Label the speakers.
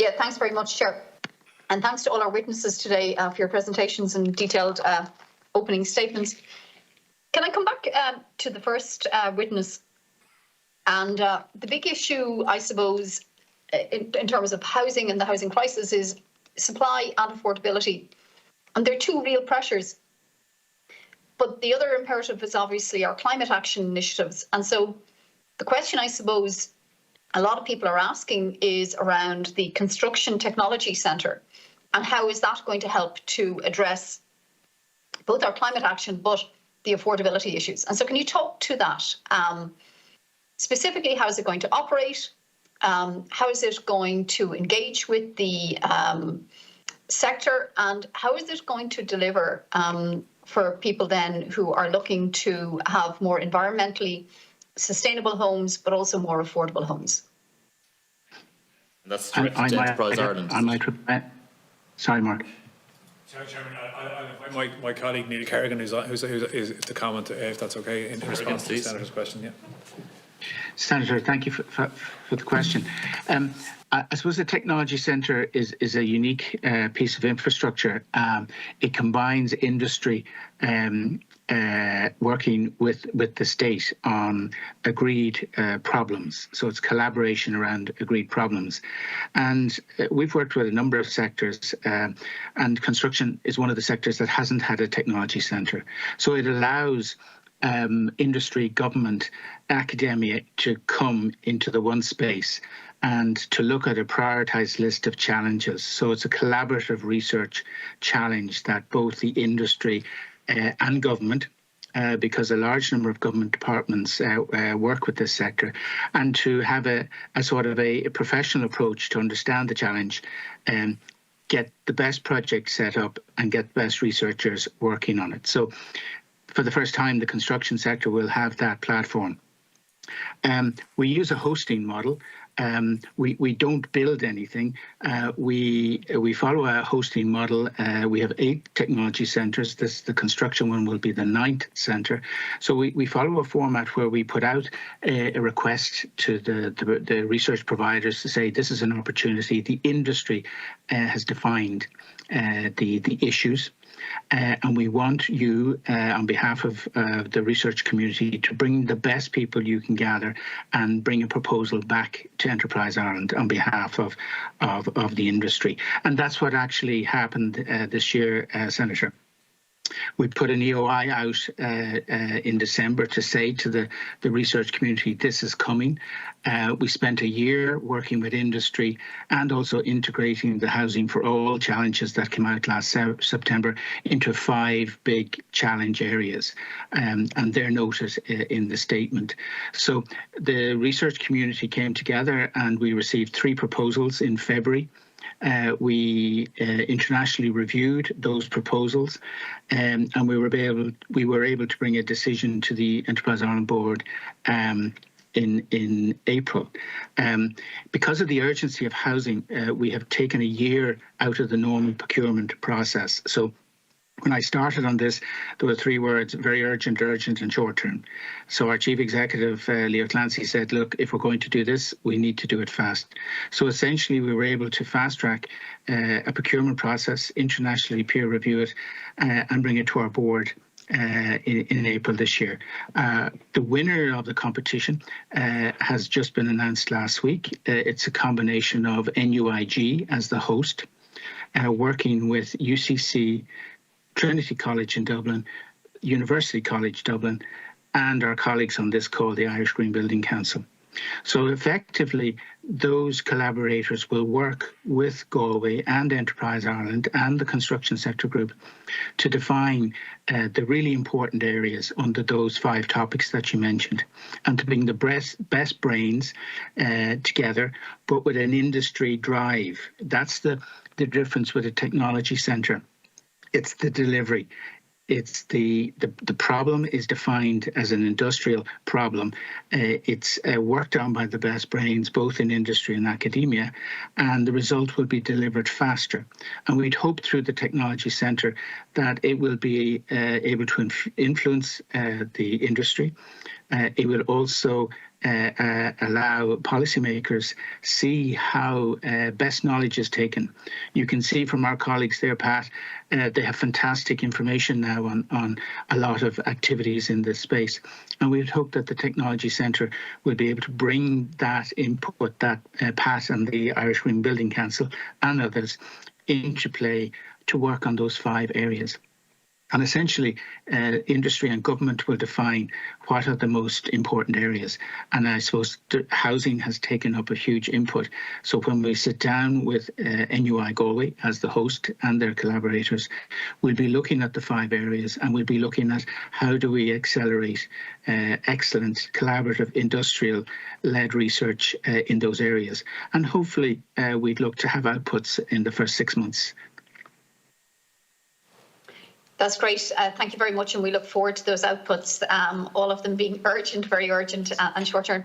Speaker 1: Yeah, thanks very much, Chair. And thanks to all our witnesses today for your presentations and detailed opening statements. Can I come back to the first witness? And the big issue, I suppose, in terms of housing and the housing crisis is supply and affordability. And there are two real pressures. But the other imperative is obviously our climate action initiatives. And so the question, I suppose, a lot of people are asking is around the Construction Technology Centre and how is that going to help to address both our climate action but the affordability issues. And so can you talk to that? Specifically, how is it going to operate? How is it going to engage with the sector? And how is it going to deliver for people then who are looking to have more environmentally sustainable homes, but also more affordable homes?
Speaker 2: And that's directed to Enterprise Ireland.
Speaker 3: Sorry, Mark.
Speaker 4: Chairman, I'll invite my colleague Neil Kerrigan, who's to comment, if that's okay, in response to the Senator's question. Yeah.
Speaker 3: Senator, thank you for the question. I suppose the Technology Centre is a unique piece of infrastructure. It combines industry working with the state on agreed problems. So it's collaboration around agreed problems. And we've worked with a number of sectors, and construction is one of the sectors that hasn't had a Technology Centre. So it allows industry, government, academia to come into the one space and to look at a prioritised list of challenges. So it's a collaborative research challenge that both the industry and government, because a large number of government departments work with this sector, and to have a sort of a professional approach to understand the challenge, get the best project set up and get the best researchers working on it. So for the first time, the construction sector will have that platform. We use a hosting model. We don't build anything. We follow a hosting model. We have 8 technology centres. The construction one will be the 9th centre. So we follow a format where we put out a request to the research providers to say this is an opportunity. The industry has defined the issues. And we want you, on behalf of the research community, to bring the best people you can gather and bring a proposal back to Enterprise Ireland on behalf of the industry. And that's what actually happened this year, Senator. We put an EOI out in December to say to the research community, this is coming. We spent a year working with industry and also integrating the Housing for All challenges that came out last September into 5 big challenge areas, and they're noted in the statement. So the research community came together and we received 3 proposals in February. We internationally reviewed those proposals, and we were able to bring a decision to the Enterprise Ireland Board in April. Because of the urgency of housing, we have taken a year out of the normal procurement process. So when I started on this, there were 3 words: very urgent, urgent, and short term. So our Chief Executive, Leo Clancy, said, look, if we're going to do this, we need to do it fast. So essentially, we were able to fast track a procurement process, internationally peer review it, and bring it to our board in April this year. The winner of the competition has just been announced last week. It's a combination of NUIG as the host, working with UCC, Trinity College in Dublin, University College Dublin, and our colleagues on this call, the Irish Green Building Council. So effectively, those collaborators will work with Galway and Enterprise Ireland and the construction sector group to define the really important areas under those 5 topics that you mentioned, and to bring the best brains together, but with an industry drive. That's the difference with a technology centre. It's the delivery. It's the problem is defined as an industrial problem. It's worked on by the best brains, both in industry and academia, and the result will be delivered faster. And we'd hope through the Technology Centre that it will be able to influence the industry. It will also allow policymakers see how best knowledge is taken. You can see from our colleagues there, Pat, they have fantastic information now on a lot of activities in this space. And we'd hope that the Technology Centre will be able to bring that input that Pat and the Irish Green Building Council and others into play to work on those 5 areas. And essentially, industry and government will define what are the most important areas. And I suppose housing has taken up a huge input. So when we sit down with NUI Galway as the host and their collaborators, we'll be looking at the 5 areas, and we'll be looking at how do we accelerate excellent collaborative industrial-led research in those areas. And hopefully we'd look to have outputs in the first 6 months.
Speaker 1: That's great. Thank you very much, and we look forward to those outputs, all of them being urgent, very urgent and short term.